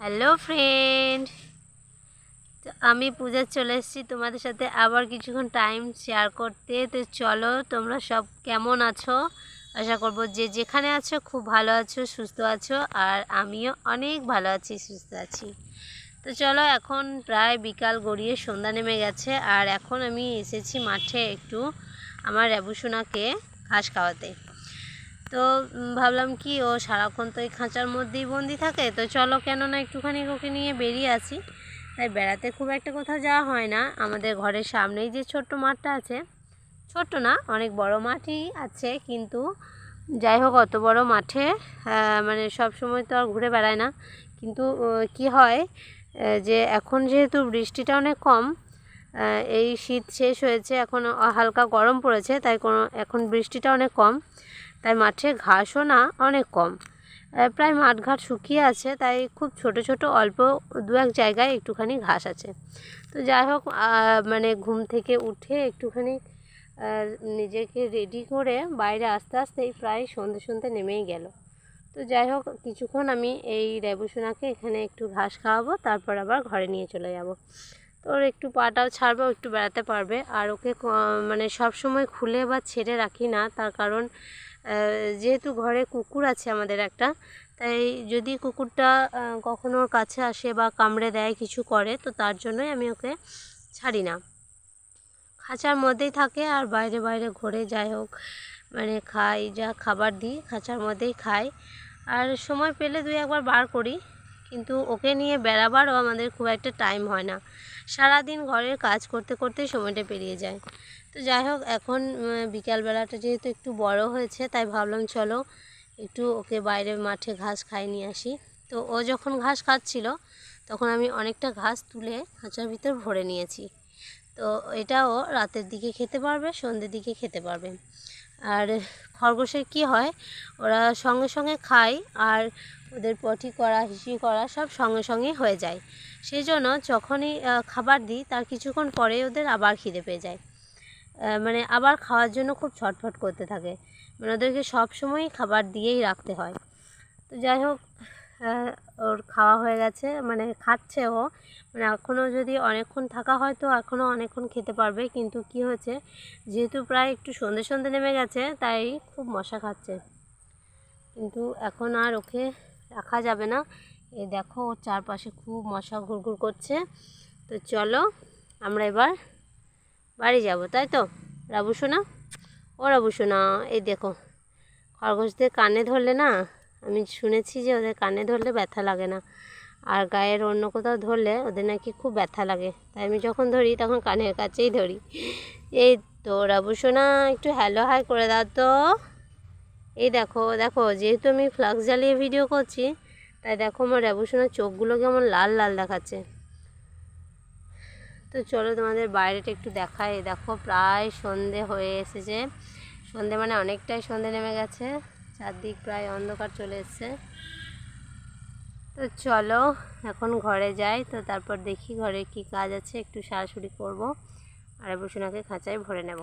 Hello friend, তো আমি পূজা চলে এসেছি তোমাদের সাথে আবার কিছুক্ষণ টাইম শেয়ার করতে। তো চলো, তোমরা সব কেমন আছো? আশা করবো যে যেখানে আছো খুব ভালো আছো, সুস্থ আছো, আর আমিও অনেক ভালো আছি, সুস্থ আছি। তো চলো, এখন প্রায় বিকাল গড়িয়ে সন্ধ্যা নেমে গেছে, আর এখন আমি এসেছি মাঠে একটু আমার রেবুসোনাকে ঘাস খাওয়াতে। তো ভাবলাম কি, ও সারাক্ষণ তো এই খাঁচার মধ্যেই বন্দি থাকে, তো চলো কেন না একটুখানি ওকে নিয়ে বেরিয়ে আসি। তাই বেড়াতে খুব একটা কোথাও যাওয়া হয় না। আমাদের ঘরের সামনেই যে ছোট্ট মাঠটা আছে, ছোট্ট না, অনেক বড় মাঠই আছে, কিন্তু যাই হোক অত বড় মাঠে মানে সব সময় তো আর ঘুরে বেড়ায় না। কিন্তু কি হয়, যে এখন যেহেতু বৃষ্টিটা অনেক কম, এই শীত শেষ হয়েছে, এখন হালকা গরম পড়েছে, তাই এখন বৃষ্টিটা অনেক কম, তাই মাঠে ঘাসও না অনেক কম, প্রায় মাঠঘাট শুকিয়ে আছে, তাই খুব ছোট ছোট অল্প দু এক জায়গায় একটুখানি ঘাস আছে। তো যাই হোক, মানে ঘুম থেকে উঠে একটুখানি নিজেকে রেডি করে বাইরে আস্তে আস্তেই প্রায় সন্ধে সন্ধে নেমেই গেল। তো যাই হোক, কিছুক্ষণ আমি এই রেবুসোনাকে এখানে একটু ঘাস খাওয়াবো, তারপর আবার ঘরে নিয়ে চলে যাব। তো ওর একটু পাটাও ছাড়বে, একটু বেড়াতে পারবে। আর ওকে মানে সব সময় খুলে বা ছেড়ে রাখি না, তার কারণ যেহেতু ঘরে কুকুর আছে আমাদের একটা, তাই যদি কুকুরটা কখনো ওর কাছে আসে বা কামড়ে দেয়, কিছু করে, তো তার জন্যই আমি ওকে ছাড়ি না, খাঁচার মধ্যেই থাকে। আর বাইরে বাইরে ঘোরে, যাই হোক, মানে খাই, যা খাবার দিই খাঁচার মধ্যেই খাই। আর সময় পেলে দুই একবার বার করি, কিন্তু ওকে নিয়ে বেড়াবারও আমাদের খুব একটা টাইম হয় না। সারাদিন ঘরের কাজ করতে করতেই সময়টা পেরিয়ে যায়। তো যাই হোক, এখন বিকালবেলাটা যেহেতু একটু বড় হয়েছে, তাই ভাবলাম চলো একটু ওকে বাইরে মাঠে ঘাস খাইয়ে নিয়ে আসি। তো ও যখন ঘাস খাচ্ছিল, তখন আমি অনেকটা ঘাস তুলে খাঁচার ভিতর ভরে নিয়েছি। তো এটাও রাতের দিকে খেতে পারবে, সন্ধ্যের দিকে খেতে পারবে। আর খরগোশের কি হয়, ওরা সঙ্গে সঙ্গে খায়, আর ওদের পটি করা, হিসি করা সব সঙ্গে সঙ্গেই হয়ে যায়। সেই জন্য যখনই খাবার দিই, তার কিছুক্ষণ পরে ওদের আবার খিদে পেয়ে যায়, মানে আবার খাওয়ার জন্য খুব ছটফট করতে থাকে। মানে ওদেরকে সবসময়ই খাবার দিয়েই রাখতে হয়। তো যাই হোক, ওর খাওয়া হয়ে গেছে, মানে খাচ্ছে ও, মানে এখনও যদি অনেকক্ষণ থাকা হয় তো এখনও অনেকক্ষণ খেতে পারবে। কিন্তু কি হয়েছে, যেহেতু প্রায় একটু সন্ধে সন্ধে নেমে গেছে, তাই খুব মশা খাচ্ছে, কিন্তু এখন আর ওকে রাখা যাবে না। এই দেখো, ওর চারপাশে খুব মশা ঘুরঘুর করছে। তো চলো আমরা এবার বাড়ি যাব, তাই তো রাবুসোনা? ও রাবুসোনা, এই দেখো, খরগোশদের কানে ধরলে না, আমি শুনেছি যে ওদের কানে ধরলে ব্যথা লাগে না, আর গায়ের অন্য কোথাও ধরলে ওদের নাকি খুব ব্যথা লাগে। তাই আমি যখন ধরি তখন কানের কাছেই ধরি। এই তো রাবুসোনা, একটু হ্যালো হাই করে দাও তো। এই দেখো দেখো, যেহেতু আমি ফ্লাক্স জ্বালিয়ে ভিডিও করছি, তাই দেখো আমার রাবুসোনার চোখগুলো কেমন লাল লাল দেখাচ্ছে। তো চলো তোমাদের বাইরেটা একটু দেখাই। দেখো প্রায় সন্ধে হয়ে এসেছে, সন্ধে মানে অনেকটাই সন্ধে নেমে গেছে, চারদিক প্রায় অন্ধকার চলে এসছে। তো চলো এখন ঘরে যাই, তো তারপর দেখি ঘরে কি কাজ আছে, একটু সারাসুরি করবো, আর রাবুসোনাকে খাঁচায় ভরে নেব।